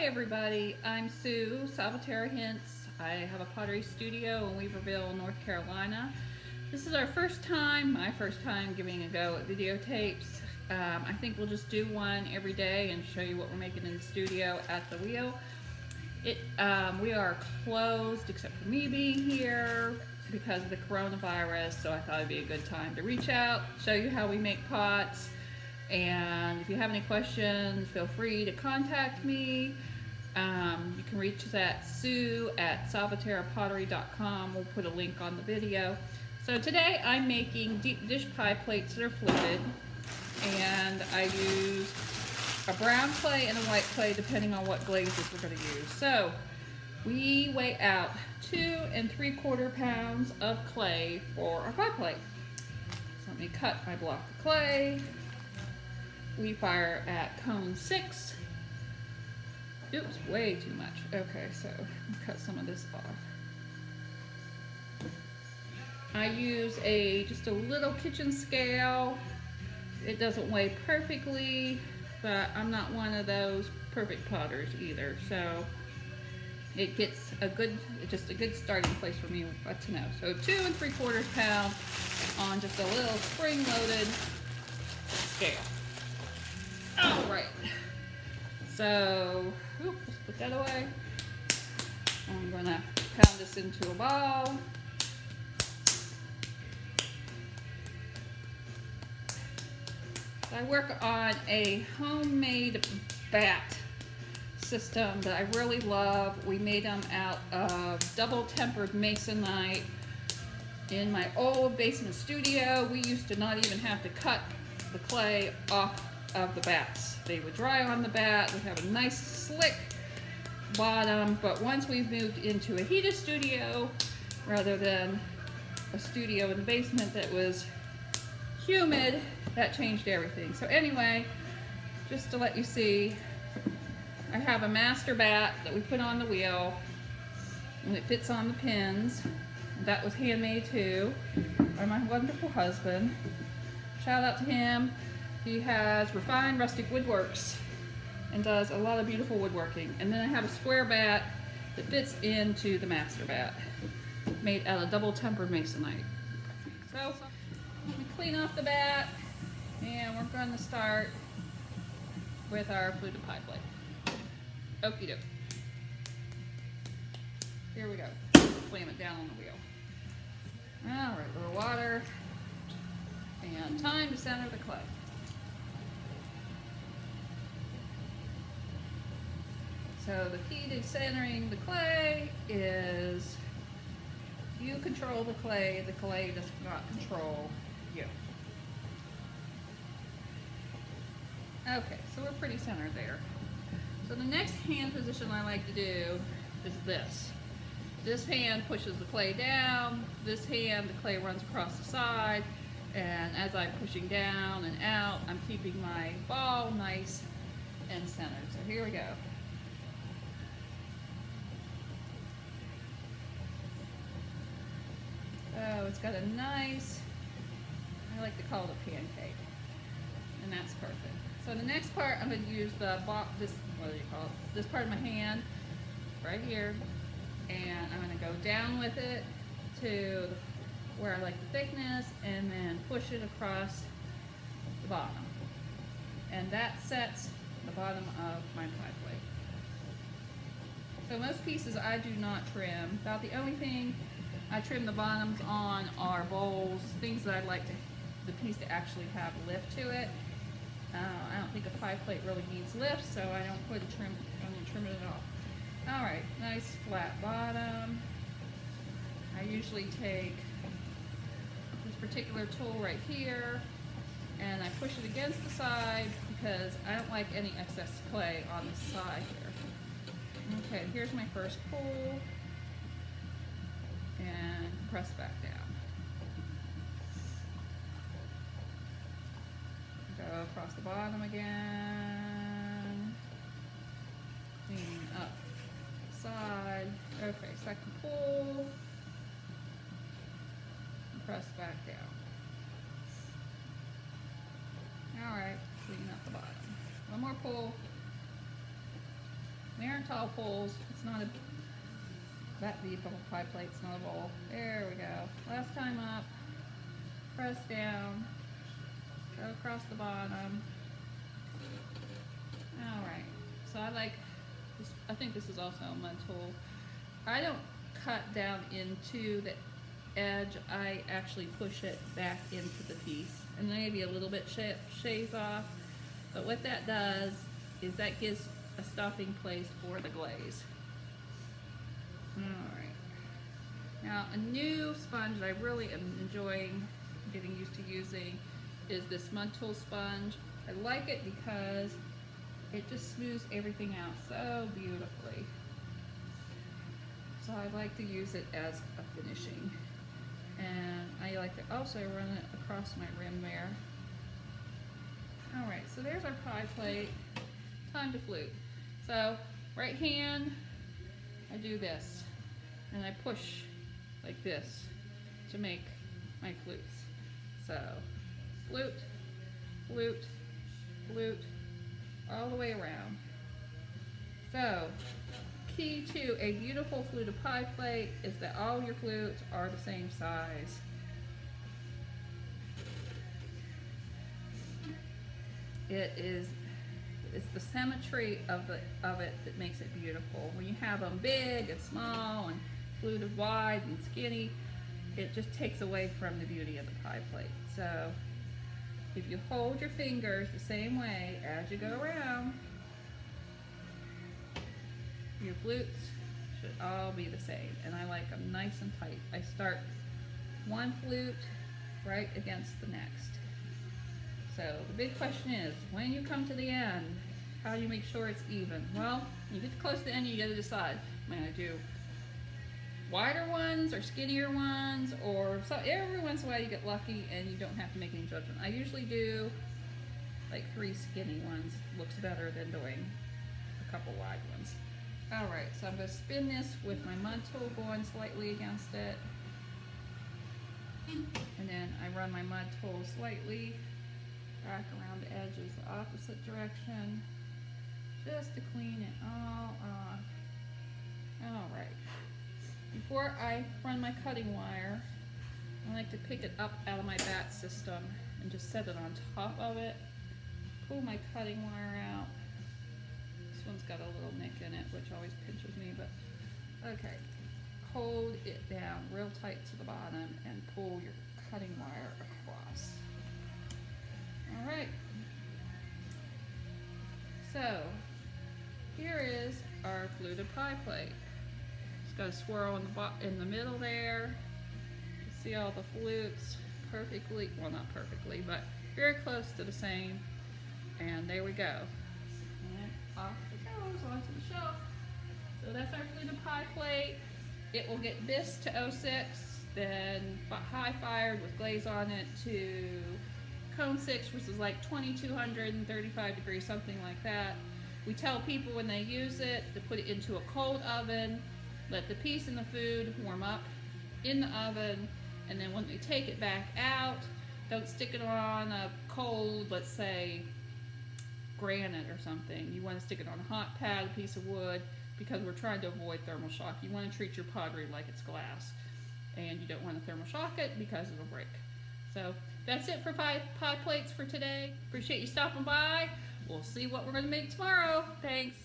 Hi everybody, I'm Sue Salvaterra Hintz. I have a pottery studio in Weaverville, North Carolina. This is our first time, my first time giving a go at videotapes. I think we'll just do one every day and show you what we're making in the studio at the wheel. We are closed except for me being here because of the coronavirus, so I thought it'd be a good time to reach out, show you how we make pots. And if you have any questions, feel free to contact me. You can reach us at sue@salvaterrapottery.com. We'll put a link on the video. So today I'm making deep dish pie plates that are fluted, and I use a brown clay and a white clay depending on what glazes we're going to use. So we weigh out 2 3/4 pounds of clay for our pie plate. So let me cut my block of clay. We fire at cone 6. Oops, way too much. Okay, so I'll cut some of this off. I use just a little kitchen scale. It doesn't weigh perfectly, but I'm not one of those perfect potters either. So it gets just a good starting place for me what to know. So 2 3/4 pounds on just a little spring-loaded scale. All right, so let's put that away. I'm gonna pound this into a ball. I work on a homemade bat system that I really love. We made them out of double tempered masonite. In my old basement studio, we used to not even have to cut the clay off of the bats. They would dry on the bat, would have a nice slick bottom, but once we've moved into a heated studio rather than a studio in the basement that was humid, that changed everything. So anyway, just to let you see, I have a master bat that we put on the wheel and it fits on the pins. That was handmade too by my wonderful husband. Shout out to him. He has Refined Rustic Woodworks and does a lot of beautiful woodworking. And then I have a square bat that fits into the master bat, made out of double tempered masonite. So let me clean off the bat, and we're going to start with our fluted pie plate. Okie doke. Here we go. Slam it down on the wheel. All right, a little water, and time to center the clay. So the key to centering the clay is you control the clay does not control you. Okay, so we're pretty centered there. So the next hand position I like to do is this. This hand pushes the clay down, this hand the clay runs across the side, and as I'm pushing down and out, I'm keeping my ball nice and centered. So here we go. So it's got a nice, I like to call it a pancake, and that's perfect. So the next part, I'm going to use what do you call it? This part of my hand, right here, and I'm going to go down with it to where I like the thickness, and then push it across the bottom. And that sets the bottom of my pie plate. So most pieces I do not trim. About the only thing I trim the bottoms on are bowls, things that I'd like the piece to actually have lift to it. I don't think a pie plate really needs lift, so I don't trim it at all. All right, nice flat bottom. I usually take this particular tool right here, and I push it against the side because I don't like any excess clay on the side here. Okay, here's my first pull. And press back down. Go across the bottom again. Clean up the side. Okay, second pull. And press back down. Alright, clean up the bottom. One more pull. There. aren't tall poles. It's not a that deep of a pie plate. It's not a bowl. There we go. Last time up. Press down. Go across the bottom. Alright. So I like this. I think this is also a mud tool. I don't cut down into the edge. I actually push it back into the piece. And maybe a little bit shaves off. But what that does is that gives a stopping place for the glaze. Alright. Now a new sponge that I really am enjoying getting used to using is this mud tool sponge. I like it because it just smooths everything out so beautifully. So I like to use it as a finishing. And I like to also run it across my rim there. Alright, so there's our pie plate. Time to flute. So, right hand, I do this. And I push like this to make my flutes. So, flute, flute, flute, all the way around. So, key to a beautiful fluted pie plate is that all your flutes are the same size. It's the symmetry of it that makes it beautiful. When you have them big and small and fluted wide and skinny, it just takes away from the beauty of the pie plate. So if you hold your fingers the same way as you go around, your flutes should all be the same. And I like them nice and tight. I start one flute right against the next. So the big question is, when you come to the end, how do you make sure it's even? Well, when you get close to the end, you got to decide, am I going to do wider ones or skinnier ones, or so every once in a while you get lucky and you don't have to make any judgment. I usually do like 3 skinny ones. Looks better than doing a couple wide ones. Alright, so I'm going to spin this with my mud tool going slightly against it. And then I run my mud tool slightly back around the edges the opposite direction, just to clean it all off. Alright. Before I run my cutting wire, I like to pick it up out of my bat system and just set it on top of it. Pull my cutting wire out. This one's got a little nick in it, which always pinches me, but okay. Hold it down real tight to the bottom and pull your cutting wire across. Alright. So, here is our fluted pie plate. It's got a swirl in the middle there. You see all the flutes perfectly, well not perfectly, but very close to the same. And there we go. And off it goes onto the shelf. So that's our fluted pie plate. It will get bisque to 06, then high fired with glaze on it to cone 6, which is like 2235 degrees, something like that. We tell people when they use it to put it into a cold oven, let the piece and the food warm up in the oven, and then when we take it back out, don't stick it on a cold, let's say, granite or something. You want to stick it on a hot pad, a piece of wood, because we're trying to avoid thermal shock. You want to treat your pottery like it's glass, and you don't want to thermal shock it because it'll break. So that's it for pie plates for today. Appreciate you stopping by. We'll see what we're going to make tomorrow. Thanks.